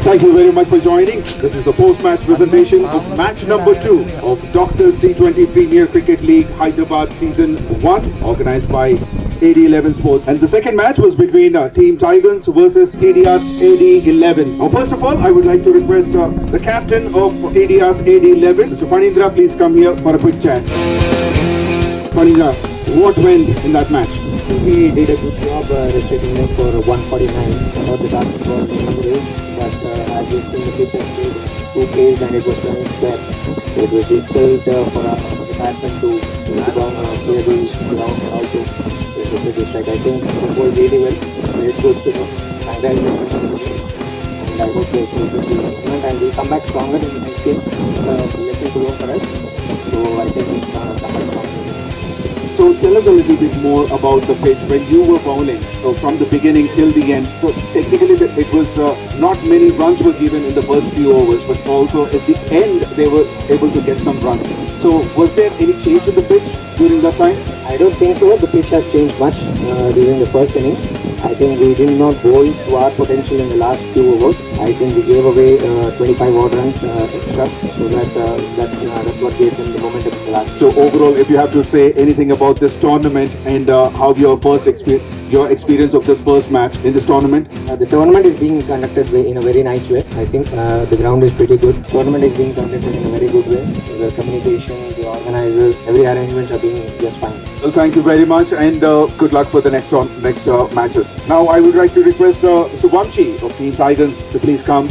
Thank you very much for joining. This is the post-match presentation of match number 2 of Doctors T20 Premier Cricket League Hyderabad Season 1, organized by AD11 Sports. And the second match was between Team Tigers versus ADR's AD11. Now, first of all, I would like to request the captain of ADR's AD11, Mr. Panindra, please come here for a quick chat. Panindra, what went in that match? We did a good job restricting them for 149. The target was range, but as we see the pitch has played 2 plays and it was running square. So it was difficult for the batsman to clear the ground also. It was pretty strike. I think it was really well. It goes to the congratulations. And I hope they will be improvement and we'll come back stronger in the next game. Lesson to learn for us. So I think we'll come back stronger. So tell us a little bit more about the pitch when you were bowling. So from the beginning till the end. So technically it was not many runs were given in the first few overs, but also at the end they were able to get some runs. So was there any change in the pitch during that time? I don't think so. The pitch has changed much during the first innings. I think we did not bowl to our potential in the last few overs. I think we gave away 25 odd runs extra, so that's what gave them the momentum in the last. So overall, if you have to say anything about this tournament and how your experience of this first match in this tournament? The tournament is being conducted in a very nice way. I think the ground is pretty good. The tournament is being conducted in a very good way. The communication, the organizers, every arrangements are being just fine. Well, thank you very much and good luck for the next matches. Now I would like to request Mr. Vamshi of Team Tigers to please come.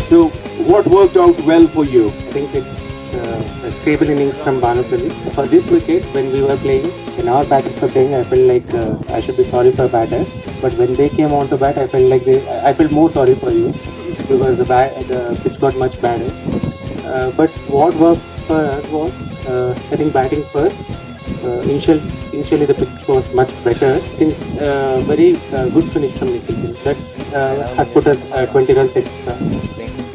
So what worked out well for you? I think it's a stable innings from Bhanupalli. For this wicket, when we were playing, when our batters were playing, I felt like I should be sorry for batters. But when they came on to bat, I felt more sorry for you because the pitch got much better. But what worked for us was setting batting first. Initially the pitch was much better. I think very good finish from Nikhil. That had put us 20 runs extra.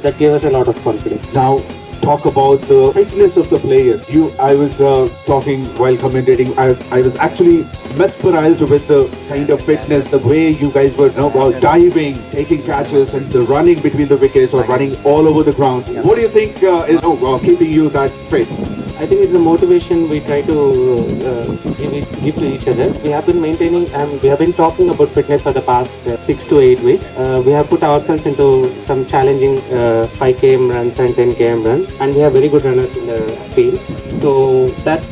That gave us a lot of confidence. Now talk about the fitness of the players. I was talking while commentating. I was actually mesmerized with the kind of fitness, the way you guys were diving, taking catches and the running between the wickets or running all over the ground. What do you think is keeping you that fit? I think it's the motivation we try to give to each other. We have been maintaining and we have been talking about fitness for the past 6 to 8 weeks. We have put ourselves into some challenging 5 km runs and 10 km runs, and we have very good runners in the field. So that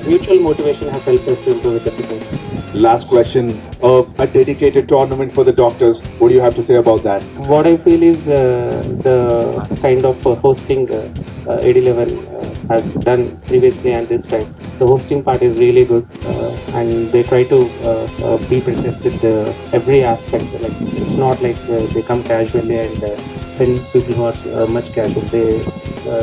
mutual motivation has helped us to improve with the fitness. Last question, a dedicated tournament for the doctors. What do you have to say about that? What I feel is the kind of hosting AD11 has done previously and this time. The hosting part is really good and they try to be present with every aspect. Like it's not like they come casually and send people who are much casual.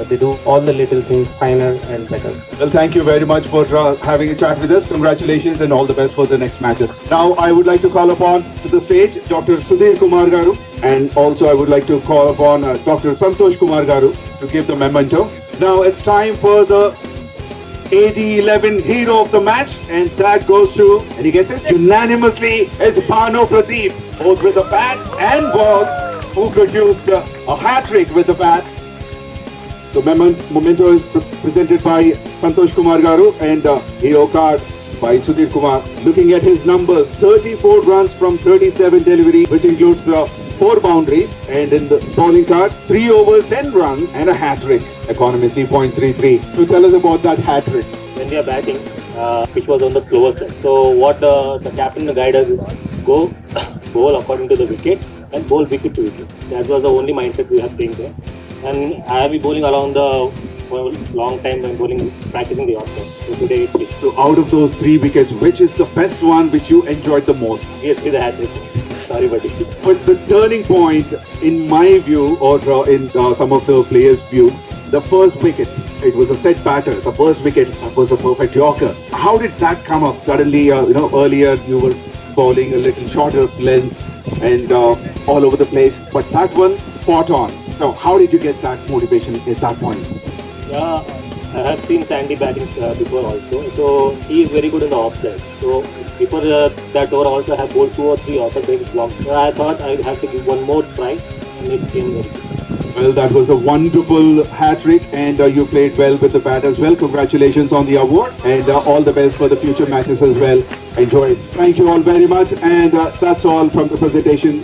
They do all the little things finer and better. Well, thank you very much for having a chat with us. Congratulations and all the best for the next matches. Now, I would like to call upon to the stage Dr. Sudhir Kumar Garu, and also I would like to call upon Dr. Santosh Kumar Garu to give the memento. Now, it's time for the AD11 hero of the match, and that goes to, any guesses? Unanimously is Bhanu Pradeep, both with the bat and ball, who produced a hat-trick with the bat. The memento is presented by Santosh Kumar Garu and hero card by Sudhir Kumar. Looking at his numbers, 34 runs from 37 delivery, which includes 4 boundaries, and in the bowling card, 3 overs, 10 runs and a hat-trick. Economy 3.33. So tell us about that hat-trick. When we are batting, which was on the slower side. So what the captain guide us is go bowl according to the wicket and bowl wicket to wicket. That was the only mindset we have taken there. And I have been bowling along the for a long time when bowling, practicing the offside. So today it's So out of those 3 wickets, which is the best one which you enjoyed the most? PSP the hat trick. Sorry, buddy. But the turning point, in my view, or in some of the players' view, the first wicket, it was a set batter. The first wicket was a perfect Yorker. How did that come up? Suddenly, earlier you were bowling a little shorter length and all over the place. But that one, spot on. So how did you get that motivation at that point? Yeah, I have seen Sandy batting before also. So he is very good in the offside. So before that over also I have bowled 2 or 3 offside breaks long. So I thought I would have to give one more try and it came very good. Well, that was a wonderful hat-trick and you played well with the bat as well. Congratulations on the award and all the best for the future matches as well. Enjoy it. Thank you all very much and that's all from the presentation.